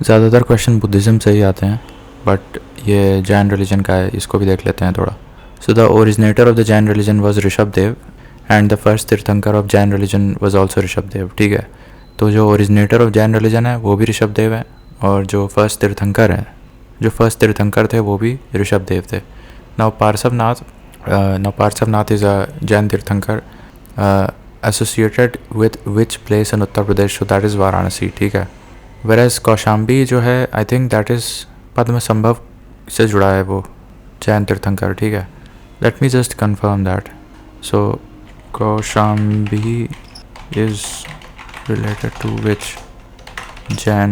ज़्यादातर question Buddhism से ही आते हैं, बट ये जैन रिलीजन का है, इसको भी देख लेते हैं थोड़ा. So the originator of the Jain religion was Rishabh Dev and the first tirthankar of Jain religion was also Rishabh Dev. ठीक है, तो जो ओरिजिनेटर ऑफ जैन रिलीजन है वो भी ऋषभ देव है, और जो फर्स्ट तीर्थंकर थे वो भी ऋषभ देव थे. Now Parshvanath is a Jain tirthankar associated with which place in Uttar Pradesh, so that is Varanasi. ठीक है, वेरएज कौशाम्बी जो है I think that is Padma Sambhav से जुड़ा है वो जैन तीर्थंकर. ठीक है, let me just confirm that. So Kaushambi is related to which Jain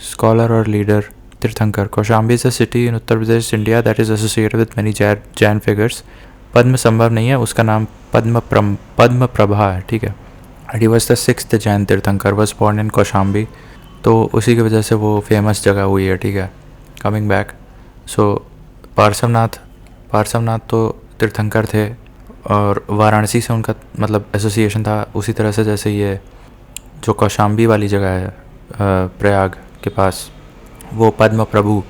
scholar or leader? Tirthankar. Kaushambi is a city in Uttar Pradesh, India that is associated with many Jain figures. पद्म संभव नहीं है, उसका नाम पद्म प्रभा है. ठीक है, he was the sixth Jain तीर्थंकर, was born in Kaushambi, तो उसी की वजह से वो फेमस जगह हुई है. ठीक है, कमिंग बैक, सो पार्श्वनाथ तो तीर्थंकर थे और वाराणसी से उनका मतलब एसोसिएशन था, उसी तरह से जैसे ये जो कौशाम्बी वाली जगह है प्रयाग के पास, वो पद्म प्रभु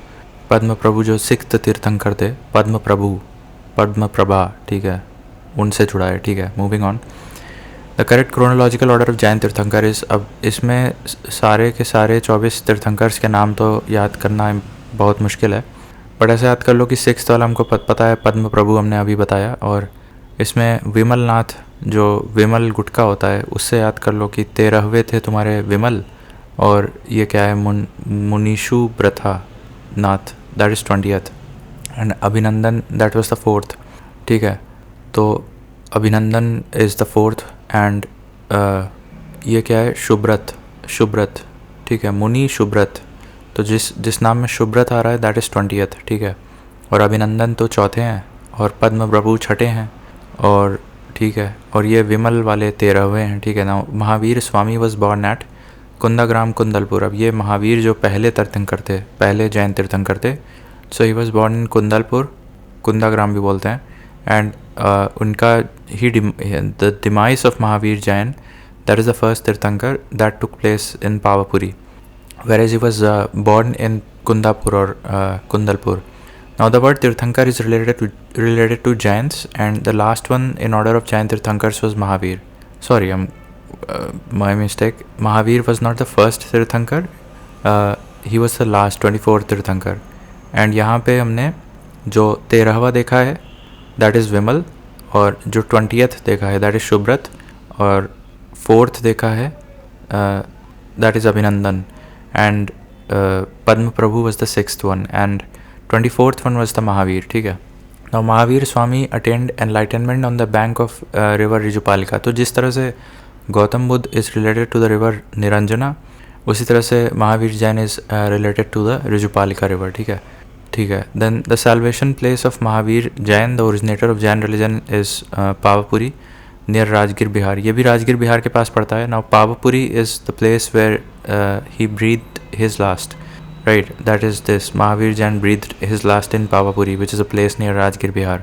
जो सिक्स्थ तीर्थंकर थे, पद्म प्रभा. ठीक है, उनसे जुड़ा है. ठीक है, moving on. The correct chronological order of Jain तीर्थंकर इस, अब इसमें सारे के सारे 24 तीर्थंकर्स के नाम तो याद करना बहुत मुश्किल है, बट ऐसे याद कर लो कि सिक्स्थ वाला हमको पता है, पद्म प्रभु हमने अभी बताया, और इसमें विमल नाथ जो विमल गुटका होता है उससे याद कर लो कि 13वें थे तुम्हारे विमल, और ये क्या है मुनीशु ब्रथा नाथ, दैट इज़ 20th, एंड अभिनंदन दैट वाज द 4th. ठीक है, तो अभिनंदन इज़ द 4th, एंड ये क्या है शुभ्रत. ठीक है, मुनि शुभ्रत, तो जिस नाम में शुभ्रत आ रहा है दैट इज़ 20th. ठीक है, और अभिनंदन तो चौथे हैं, और पद्म प्रभु छठे हैं, और ठीक है, और ये विमल वाले 13वें हैं. ठीक है ना. Mahavir Swami was born at Kundagram कुंदलपुर. अब ये महावीर जो पहले जैन तीर्थंकर थे, सो ही वॉज बॉर्न इन कुंदलपुर, कुंदाग्राम भी बोलते हैं, एंड उनका ही the demise of Mahavir Jain, that is the first tirthankar that took place in Pawapuri, whereas he was born in Kundapur or Kundalpur. Now the word Tirthankar is related to Jains, and the last one in order of Jain Tirthankars was Mahavir. Sorry, my mistake. Mahavir was not the first Tirthankar. He was the last 24th Tirthankar. And यहाँ पे हमने जो 13वां देखा है that is विमल, और जो 20th देखा है that is शुभ्रत, और 4th देखा है that is अभिनंदन, and Padma Prabhu was the 6th one, and 24th one was the Mahavir. ठीक है. Now Mahavir Swami attained enlightenment on the bank of river Rijupalika. तो जिस तरह से Gautam Buddha is related to the river Niranjana, उसी तरह से Mahavir Jain is related to the Rijupalika river. ठीक है. Then the salvation place of Mahavir Jain, the originator of Jain religion, is Pavapuri near Rajgir Bihar. ये भी राजगीर बिहार के पास पड़ता है. Now Pavapuri is the place where he breathed his last, right? That is this, Mahavir Jain breathed his last in Pavapuri, which is a place near Rajgir Bihar,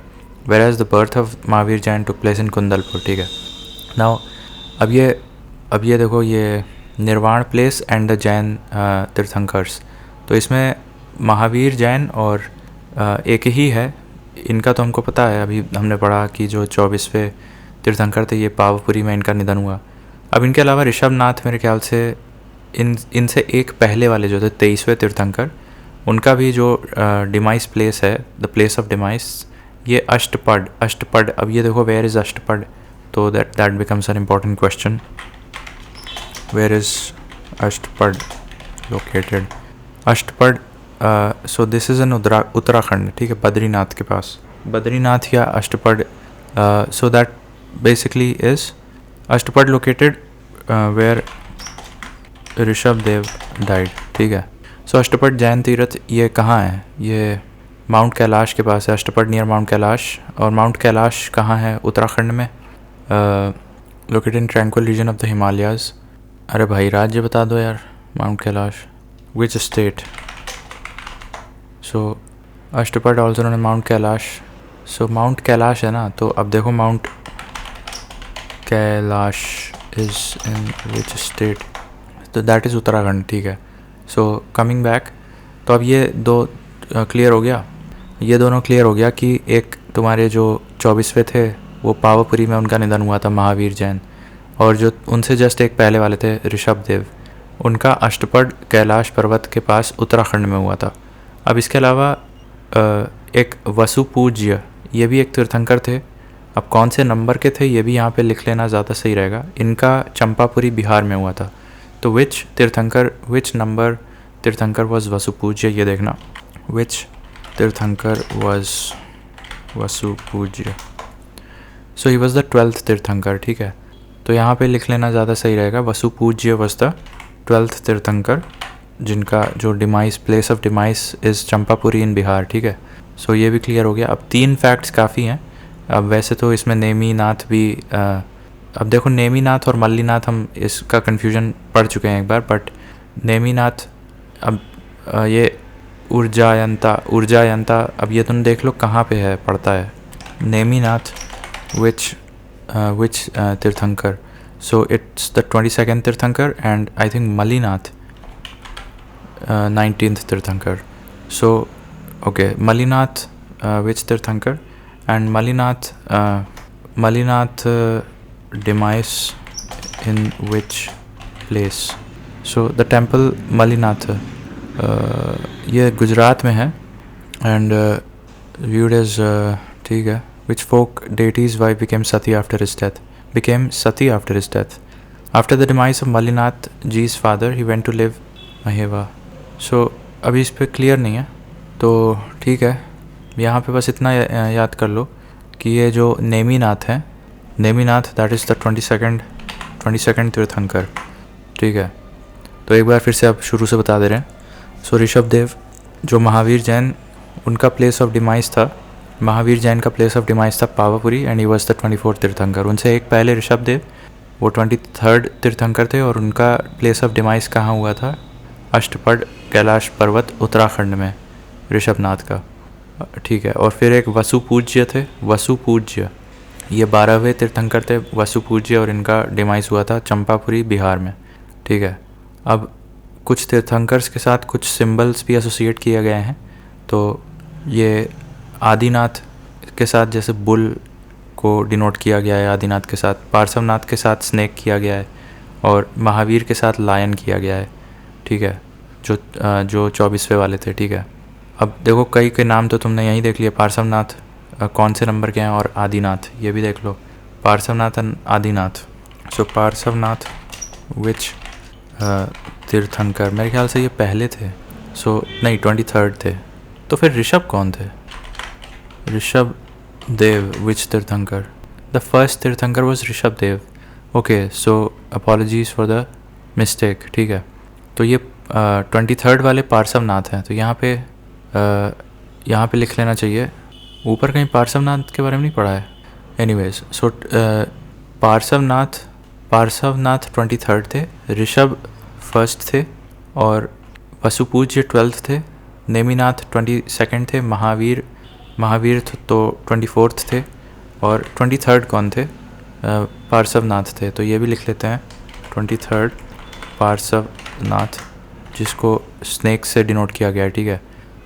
whereas the birth of Mahavir Jain took place in Kundalpur. ठीक है. Now अब ये देखो, ये निर्वाण place and the Jain tirthankaras, तो इसमें महावीर जैन और एक ही है, इनका तो हमको पता है, अभी हमने पढ़ा कि जो 24वें तीर्थंकर थे ये पावपुरी में इनका निधन हुआ. अब इनके अलावा ऋषभ नाथ मेरे ख्याल से इनसे एक पहले वाले जो थे 23वें तीर्थंकर, उनका भी जो डिमाइस प्लेस है, द प्लेस ऑफ डिमाइस, ये अष्टपद. अब ये देखो, वेयर इज़ अष्टपद, तो that becomes an important question. Where is Ashtapad located? Ashtapad, so this is in Uttarakhand. ठीक है, बद्रीनाथ के पास, बद्रीनाथ या Ashtapad. So that basically is Ashtapad located where Rishabh Dev died. ठीक है. सो अष्टपद जैन तीर्थ ये कहाँ है? ये माउंट कैलाश के पास है. अष्टपद नियर माउंट कैलाश, और माउंट कैलाश कहाँ है? उत्तराखंड में, located in tranquil region of the Himalayas. अरे भाई राज्य बता दो यार. Mount Kailash which state? So Ashtapad also known as Mount Kailash. So Mount Kailash है ना, तो अब देखो Mount Kailash is in which state? तो दैट इज़ उत्तराखंड, ठीक है। सो कमिंग बैक, तो अब ये दो क्लियर हो गया, ये दोनों क्लियर हो गया कि एक तुम्हारे जो 24वें थे वो पावापुरी में उनका निधन हुआ था, महावीर जैन, और जो उनसे जस्ट एक पहले वाले थे ऋषभ देव, उनका अष्टपद कैलाश पर्वत के पास उत्तराखंड में हुआ था। अब इसके अलावा एक वसुपूज्य, ये भी एक तीर्थंकर थे। अब कौन से नंबर के थे ये भी यहाँ पे लिख लेना ज़्यादा सही रहेगा। इनका चंपापुरी बिहार में हुआ था। तो विच नंबर तीर्थंकर वॉज वसुपूज्य, ये देखना, विच तीर्थंकर was Vasupujya. So he was the 12th तीर्थंकर, ठीक है। तो यहाँ पे लिख लेना ज़्यादा सही रहेगा, Vasupujya was the 12th tirthankar, जिनका जो demise, place of demise is Champapuri in Bihar, ठीक है। सो ये भी क्लियर हो गया। अब 3 फैक्ट्स काफ़ी हैं। अब वैसे तो इसमें नेमीनाथ भी अब देखो नेमीनाथ और मल्लीनाथ हम इसका कन्फ्यूजन पढ़ चुके हैं एक बार, बट नेमीनाथ, अब ये ऊर्जायंता, अब ये तुम देख लो कहाँ पे है, पड़ता है नेमीनाथ, which तीर्थंकर। सो इट्स द 22nd तीर्थंकर, and I think Mallinath 19th तीर्थंकर। सो ओके, मल्लीनाथ which तीर्थंकर, and Mallinath demise in which place? So the temple Mallinath, ये गुजरात में है, and viewed as ठीक है, which folk deity's wife became Sati after his death. After the demise of Mallinath ji's father, he went to live Maheva. So अभी इस पे clear नहीं है, तो ठीक है, यहाँ पे बस इतना याद कर लो कि ये जो नेमीनाथ है, Neminath that is the 22nd तीर्थंकर, ठीक है। तो एक बार फिर से अब शुरू से बता दे रहे हैं। सो ऋषभ देव, जो महावीर जैन, उनका प्लेस ऑफ डिमाइस था, महावीर जैन का प्लेस ऑफ डिमाइस था Pawapuri, and he was the 24th तीर्थंकर। उनसे एक पहले ऋषभ देव, वो 23rd तीर्थंकर थे, और उनका प्लेस ऑफ डिमाइस कहाँ हुआ था? अष्टपद कैलाश पर्वत उत्तराखंड में, ऋषभनाथ का, ठीक है। और फिर एक वसुपूज्य थे, वसुपूज्य, ये 12वें तीर्थंकर थे वसुपूज्य, और इनका डिमाइस हुआ था चंपापुरी बिहार में, ठीक है। अब कुछ तीर्थंकर्स के साथ कुछ सिंबल्स भी एसोसिएट किए गए हैं। तो ये आदिनाथ के साथ जैसे बुल को डिनोट किया गया है, आदिनाथ के साथ, पार्श्वनाथ के साथ स्नेक किया गया है, और महावीर के साथ लायन किया गया है, ठीक है, जो 24वें वाले थे, ठीक है। अब देखो कई के नाम तो तुमने यहीं देख लिया, पार्श्वनाथ कौन से नंबर के हैं, और आदिनाथ ये भी देख लो, पार्श्वनाथ एंड आदिनाथ। सो पार्श्वनाथ विच तीर्थंकर, मेरे ख्याल से ये पहले थे, सो नहीं 23rd थे। तो फिर ऋषभ कौन थे? Rishabh Dev which Tirthankar, the first Tirthankar was Rishabh Dev. Okay, so apologies for the mistake, ठीक है। तो ये 23rd वाले पार्श्वनाथ हैं, तो यहाँ पे लिख लेना चाहिए। ऊपर कहीं पार्श्वनाथ के बारे में नहीं पढ़ा है। एनीवेज, सो पार्श्वनाथ 23rd थे, ऋषभ 1st थे, और वसुपूज्य 12th थे, नेमीनाथ 22nd थे, महावीर तो 24th थे, और 23rd कौन थे? पार्श्वनाथ थे। तो ये भी लिख लेते हैं, 23rd पार्श्वनाथ, जिसको स्नेक से डिनोट किया गया है, ठीक है।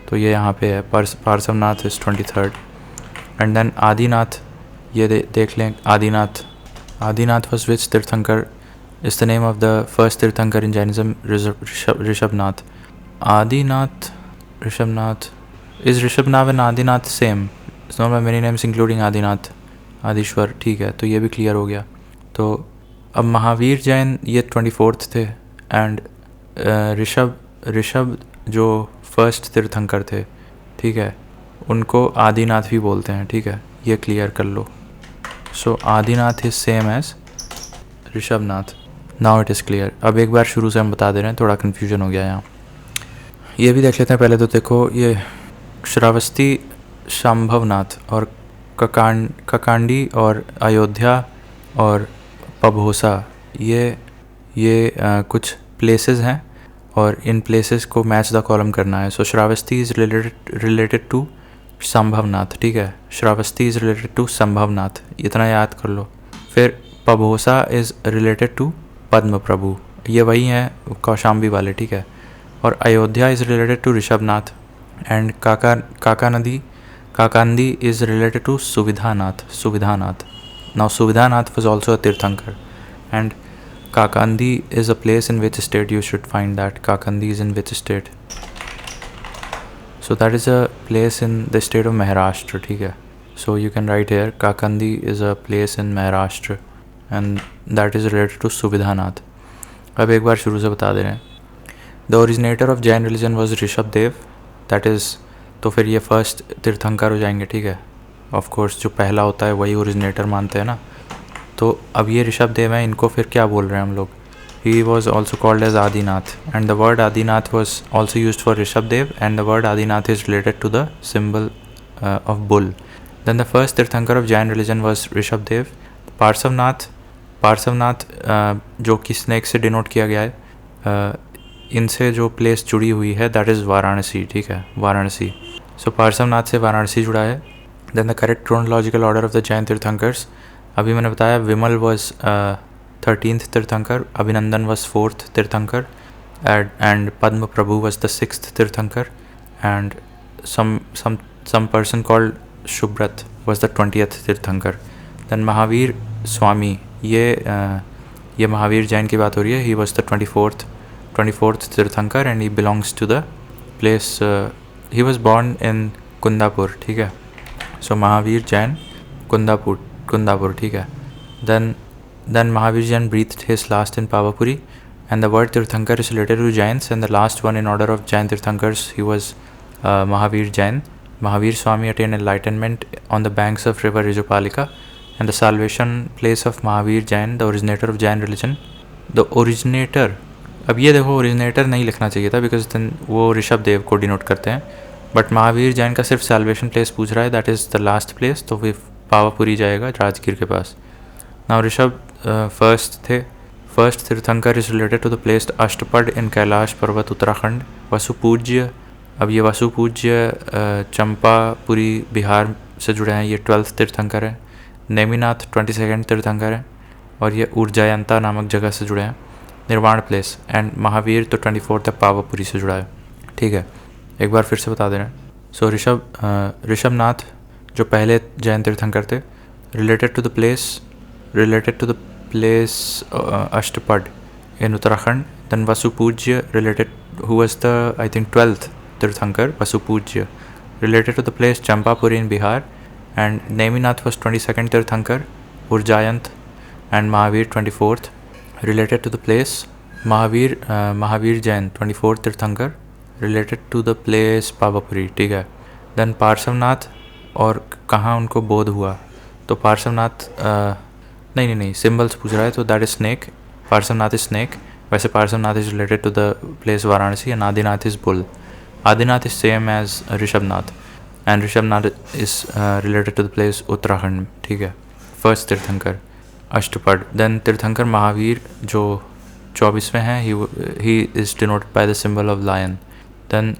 तो ये यहाँ पे है, Parshvanath is 23rd। And then Adinath, ये देख लें, Adinath was which tirthankar, is the name of the first tirthankar in Jainism, Rishabhnath. Adinath, Rishabhnath, is Rishabhnath and Adinath same? It's not many names including Adinath, Adishwar, ठीक है। तो ये भी क्लियर हो गया। तो अब महावीर जैन ये 24th थे, एंड ऋषभ जो फर्स्ट तीर्थंकर थे, ठीक है, उनको आदिनाथ भी बोलते हैं, ठीक है, ये क्लियर कर लो। So Adinath is same as Rishabhnath. Now it is clear. अब एक बार शुरू से हम बता दे रहे हैं, थोड़ा कन्फ्यूजन हो गया यहाँ। ये भी देख लेते हैं पहले। तो देखो, ये श्रावस्ती शांभवनाथ और ककांडी और अयोध्या और पभोसा, ये कुछ प्लेसेस हैं, और इन प्लेसेस को मैच द कॉलम करना है। So Shravasti is related to Sambhavnath, ठीक है, Shravasti is related to Sambhavnath, इतना याद कर लो। फिर Pabhosa is related to Padma Prabhu, ये वही हैं कौशाम्बी वाले, ठीक है। और Ayodhya is related to Rishabhnath and Kakandi is related to Suvidhanath. Now Suvidhanath was also a Tirthankar, and Kakandi is a place in which state you should find that. Kakandi is in which state? So that is a place in the state of Maharashtra, ठीक है. So you can write here Kakandi is a place in Maharashtra and that is related to Suvidhanath. अब एक बार शुरू से बता दे रहे हैं. The originator of Jain religion was Rishabdev, that is, तो फिर ये फर्स्ट तीर्थंकर हो जाएंगे, ठीक है. ऑफ कोर्स जो पहला होता है वही ओरिजिनेटर मानते हैं ना. तो अब ये ऋषभदेव हैं, इनको फिर क्या बोल रहे हैं हम लोग? He was also called as Adinath and the word Adinath was also use for Rishabhdev and the word Adinath is related to the symbol of bull. Then the first tirthankar of Jain religion was Rishabhdev. Parshvanath जो कि स्नेक से डिनोट किया गया है, इनसे जो प्लेस जुड़ी हुई है दैट इज़ वाराणसी, ठीक है, वाराणसी. सो पार्श्वनाथ से वाराणसी जुड़ा है. Then the correct chronological order of the Jain tirthankars, अभी मैंने बताया विमल वॉज 13th तीर्थंकर, अभिनंदन was 4th tirthankar and Padma Prabhu was the 6th tirthankar and some person called Shubhrat was the 20th tirthankar. Then Mahavir Swami, ये महावीर जैन की बात हो रही है. He was the 24th Tirthankar and he belongs to the place, he was born in Kundapur, ठीक है. सो महावीर जैन कुंदापुर, ठीक है. Then Mahavir Jain breathed his last in Pavapuri and the word Tirthankar is related to Jains and the last one in order of Jain Tirthankars he was Mahavir Jain. Mahavir Swami attained enlightenment on the banks of river Rijupalika and the salvation place of Mahavir Jain, the originator of Jain religion. The originator, अब ये देखो originator नहीं लिखना चाहिए था because then वो ऋषभदेव को denote करते हैं, बट महावीर जैन का सिर्फ सैल्वेशन प्लेस पूछ रहा है, that is the last place, तो फिर पावापुरी जाएगा राजगीर के पास. Now Rishabh first tirthankar is related to the place Ashtapad in Kailash Parvat Uttarakhand. Vasupujya, अब ये वसुपूज्य चंपापुरी बिहार से जुड़े हैं, ये 12th तीर्थंकर है. नेमिनाथ 22nd तीर्थंकर है और ये ऊर्जायंता नामक जगह से जुड़े हैं. निर्वाण प्लेस एंड महावीर तो 24th पावापुरी से जुड़ा है, ठीक है. एक बार फिर से बता दे रहे हैं. सो ऋषभनाथ जो पहले जैन तीर्थंकर थे, related to the place Ashtapad in Uttarakhand. Then Vasupujya related who was the I think 12th tirthankar, Vasupujya related to the place Champapuri in Bihar and Neminath was 22nd tirthankar, Urjayant and Mahavir 24th related to the place Mahavir Jain 24th tirthankar related to the place Pawapuri, ठीक है. Then Parshvanath, और कहाँ उनको बोध हुआ, तो पार्श्वनाथ नहीं symbols पूछ रहा है, तो that is snake. Parshvanath is snake. वैसे Parshvanath is related to the place Varanasi and Adinath is bull. Adinath is same as Rishabhnath and Rishabhnath is related to the place Uttarakhand, ठीक है. फर्स्ट तीर्थंकर अष्टपद. देन तीर्थंकर महावीर जो 24वें हैं, he is denoted by the symbol of lion. Then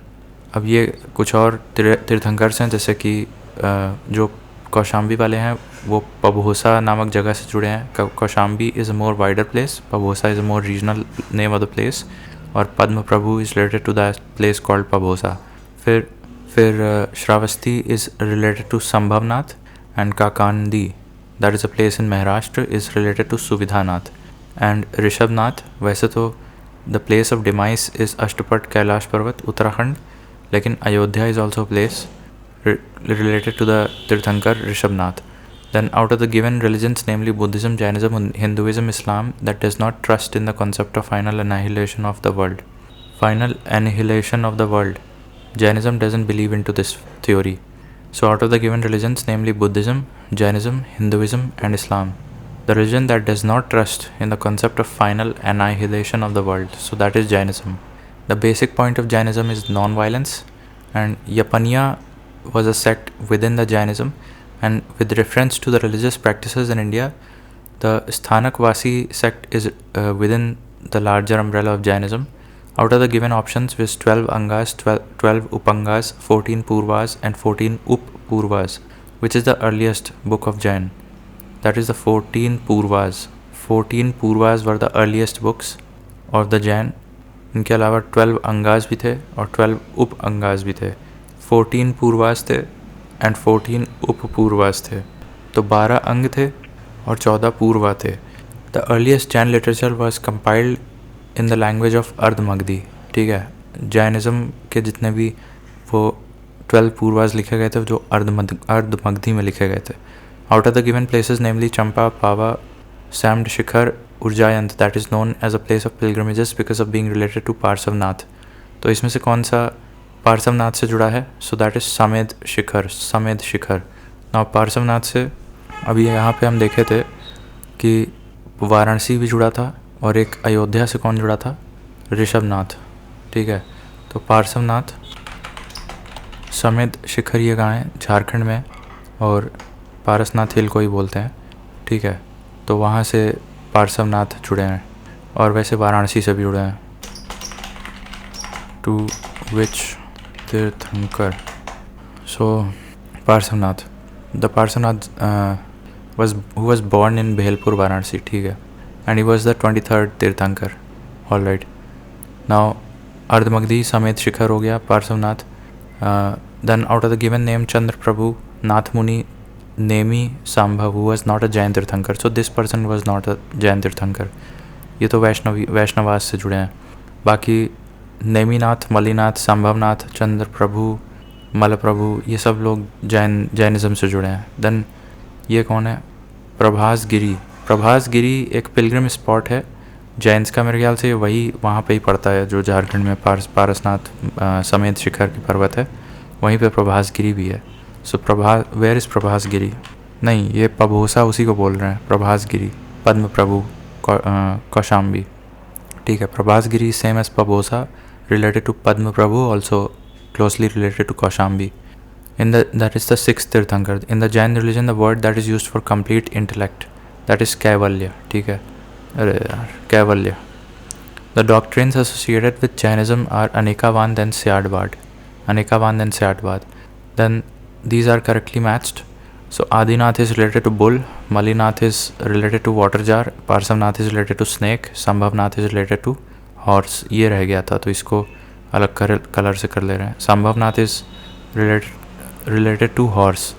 अब ये कुछ और तीर्थंकर्स हैं, जैसे कि जो कौशाम्बी वाले हैं वो पबहोसा नामक जगह से जुड़े हैं. Kaushambi is a more wider place, Pabhosa is a more regional name of the place, और Padma Prabhu is related to that place called Pabhosa. फिर Shravasti is related to Sambhavnath and Kakandi, that is a place in Maharashtra, is related to Suvidhanath. And Rishabhnath, वैसे तो the place of demise is Ashtapad Kailash Parvat Uttarakhand, लेकिन Ayodhya is also place related to the Tirthankar Rishabnath. Then out of the given religions, namely Buddhism, Jainism, Hinduism, Islam, that does not trust in the concept of final annihilation of the world. Jainism doesn't believe into this theory. So out of the given religions, namely Buddhism, Jainism, Hinduism and Islam, the religion that does not trust in the concept of final annihilation of the world, so that is Jainism. The basic point of Jainism is non-violence, and Yapanya was a sect within the Jainism, and with reference to the religious practices in India, the Sthanakvasi sect is within the larger umbrella of Jainism. Out of the given options with 12 Angas, 12 Upangas, 14 Purvas and 14 Up-Purvas, which is the earliest book of Jain? That is the 14 Purvas. 14 Purvas were the earliest books of the Jain. इनके अलावा 12 अंगास भी थे और 12 उप अंगास भी थे। 14 पूर्वास थे and 14 उप पूर्वास थे। तो 12 अंग थे और 14 पूर्वा थे। The earliest Jain literature was compiled in the language of Ardhamagadhi. ठीक है, जैनिज़्म के जितने भी वो 12 पूर्वास लिखे गए थे जो अर्धमगधी में लिखे गए थे। Out of the given places namely Champa, Pava, Sammed Shikhar, Urjayant, that is known as a place of pilgrimages because of being related to Parshvanath. तो इसमें से कौन सा पार्श्वनाथ से जुड़ा है? So that is Sammed Shikhar. Now Parshvanath से अभी यहाँ पे हम देखे थे कि वाराणसी भी जुड़ा था और एक अयोध्या से कौन जुड़ा था? ऋषभनाथ। ठीक है, तो पार्श्वनाथ, समेध शिखर ये कहाँ है? झारखंड में, और पारसनाथ हिल को ही बोलते हैं। ठीक है, तो वहाँ से पार्श्वनाथ जुड़े हैं और वैसे वाराणसी से भी जुड़े हैं। To which tirthankar? So Parshvanath, the Parshvanath who was born in Bhelpur Varanasi. ठीक है, and he was the 23rd तीर्थंकर। ऑल राइट, नाउ अर्धमगधी समेत शिखर हो गया Parshvanath. Then out of the given name Chandra Prabhu, Nath Muni, Nemi Sambhav who was not a Jain tirthankar. So this person was not a Jain tirthankar. ये तो वैष्णवास से जुड़े हैं। बाकी नेमीनाथ, मलिनाथ, संभवनाथ, चंद्र प्रभु, मल प्रभु, ये सब लोग जैनिज़्म से जुड़े हैं। देन ये कौन है? प्रभासगिरी एक पिलग्रिम स्पॉट है जैन्स का, मेरे ख्याल से वही वहाँ पे ही पड़ता है जो झारखंड में पारसनाथ समेत शिखर की पर्वत है, वहीं पे प्रभासगिरी भी है। So where is Prabhasgiri? नहीं, ये पभोसा उसी को बोल रहे हैं, प्रभासगिरी, पद्म प्रभु, कौशाम्बी। ठीक है, Prabhasgiri same as Pabhosa, related to Padma Prabhu, also closely related to Kaushambi. That is the sixth Tirthankar. In the Jain religion, the word that is used for complete intellect, that is Kaivalya. ठीक है, अरे यार, Kaivalya. The doctrines associated with Jainism are Anekavan then Syadvad. Then these are correctly matched. So Adinath is related to bull, Malinath is related to water jar, Parsavnath is related to snake, Sambhavnath is related to horse. ये रह गया था, तो इसको अलग colour से कर ले रहे हैं। Sambhavnath is related to horse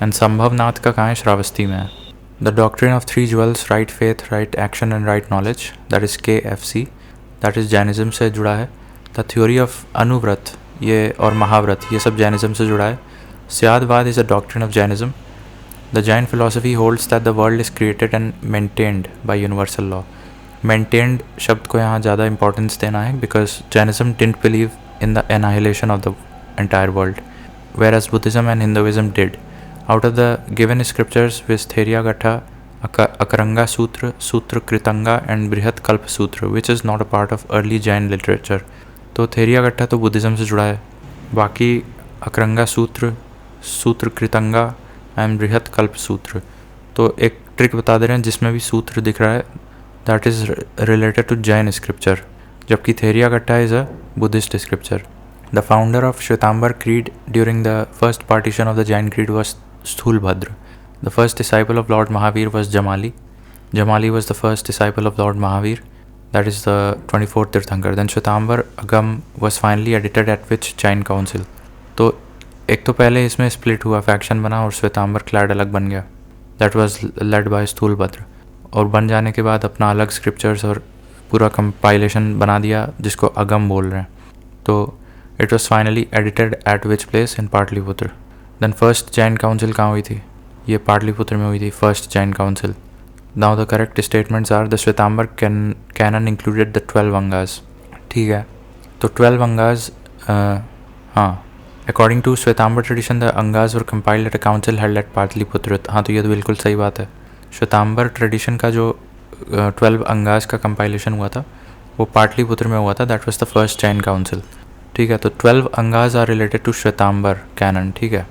and Sambhavnath का कहाँ है? श्रावस्ती में है। The doctrine of 3 jewels, right faith, right action and right knowledge, that is KFC, that is Jainism से जुड़ा है। द थ्योरी ऑफ अनुव्रत ये और महाव्रत ये सब जैनिज़्म से जुड़ा है। Syadvada is a doctrine of Jainism. The Jain philosophy holds that the world is created and maintained by universal law. Maintained शब्द को यहाँ ज़्यादा इंपॉर्टेंस देना है because Jainism didn't believe in the annihilation of the entire world, whereas Buddhism and Hinduism did. Out of the given scriptures विस्थेरिया गट्ठा, Akaranga Sutra, Sutra Kritanga and Brihat Kalpa Sutra which is not a part of early Jain literature. तो थेरिया गट्ठा तो Buddhism से जुड़ा है, बाकी अकरंगा Sutra, Sutra Kritanga and Brihat Kalpa सूत्र, तो एक ट्रिक बता दे रहे हैं जिसमें भी सूत्र दिख रहा है that is related to Jain scripture, जबकि थेरिया गट्टा is a Buddhist scripture. The founder of Shwetambar Creed during the first partition of the Jain Creed was Sthulbhadra. The first disciple of Lord Mahavir was Jamali. Jamali was the first disciple of Lord Mahavir, that is the 24th Tirthankar. Then Shwetambar Agam was finally edited at which Jain council? तो एक तो पहले इसमें split हुआ, faction बना और Shvetambar clad अलग बन गया, that was led by Sthulabhadra, और बन जाने के बाद अपना अलग स्क्रिप्चर्स और पूरा कंपाइलेशन बना दिया जिसको अगम बोल रहे हैं। तो it was finally edited at which place? In Pataliputra. Then first Jain council कहाँ हुई थी? ये पाटलिपुत्र में हुई थी, first Jain council. Now the correct statements are the Shvetambar canon included the 12 Angas. ठीक है, तो 12 अंगास, हाँ, according to Shvetambar tradition the Angas were compiled at a council held at Pataliputra. हाँ, तो ये तो बिल्कुल सही बात है। श्वेतांबर ट्रेडिशन का जो 12 अंगास का कंपाइलेशन हुआ था वो पाटलिपुत्र में हुआ था, that was the first Jain council. ठीक है, तो 12 Angas are related to Shvetambar canon. ठीक है,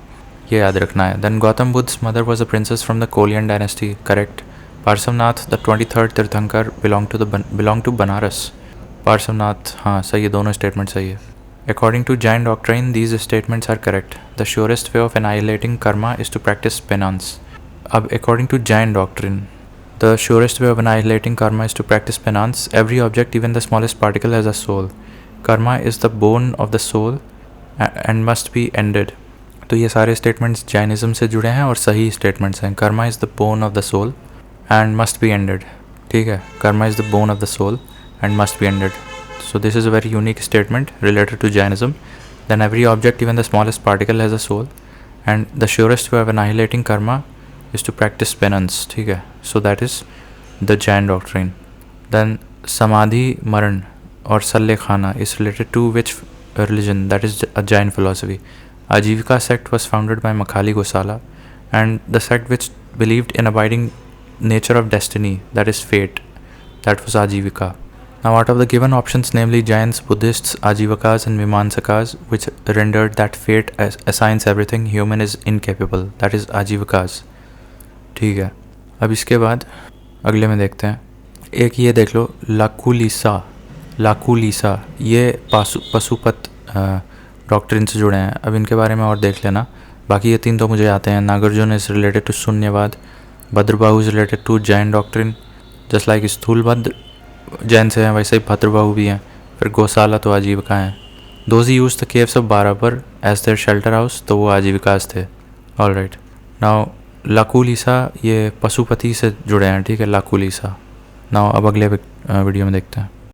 ये याद रखना है। Then Gautam Buddha's mother was a princess from the Kolian dynasty, correct. Parshvanath the 23rd tirthankar belong to Banaras. Parshvanath, हाँ सही है, दोनों स्टेटमेंट सही है। According to Jain doctrine these statements are correct. The surest way of annihilating karma is to practice penance. अब according to Jain doctrine The surest way of annihilating karma is to practice penance. Every object, even the smallest particle, has a soul. Karma is the bone of the soul and must be ended. तो ये सारे statements Jainism से जुड़े हैं और सही statements हैं. Karma is the bone of the soul and must be ended. ठीक है, karma is the bone of the soul and must be ended. So this is a very unique statement related to Jainism. Then every object, even the smallest particle, has a soul, and the surest way of annihilating karma is to practice penance. ठीक है, so that is the Jain doctrine. Then samadhi maran or salle khana is related to which religion? That is a Jain philosophy. Ajivika sect was founded by Makhali Gosala, and the sect which believed in abiding nature of destiny, that is fate, that was Ajivika. Now, out of the given options, namely Jains, Buddhists, Ajivakas and Mimamsakas, which rendered that fate assigns everything, human is incapable, that is Ajivakas. ठीक है, अब इसके बाद अगले में देखते हैं. एक ये देख लो, लाकुलिसा, ये पशुपत डॉक्ट्रिन से जुड़े हैं. अब इनके बारे में और देख लेना. बाकी ये तीन तो मुझे आते हैं. Nagarjun is related to Shunyavada, Bhadrabahu is related to Jain doctrine, just like Sthulabhadra Jain से हैं वैसे ही भद्रबाहु भी हैं. फिर गौशाला तो आजीविका हैं. Those he use the caves of Barabar as their shelter house, तो वो आजीविकास थे. ऑल राइट, नाउ लाकुलिसा ये पशुपति से जुड़े हैं. ठीक है, लाकुलिसा. नाउ अब अगले वीडियो में देखते हैं.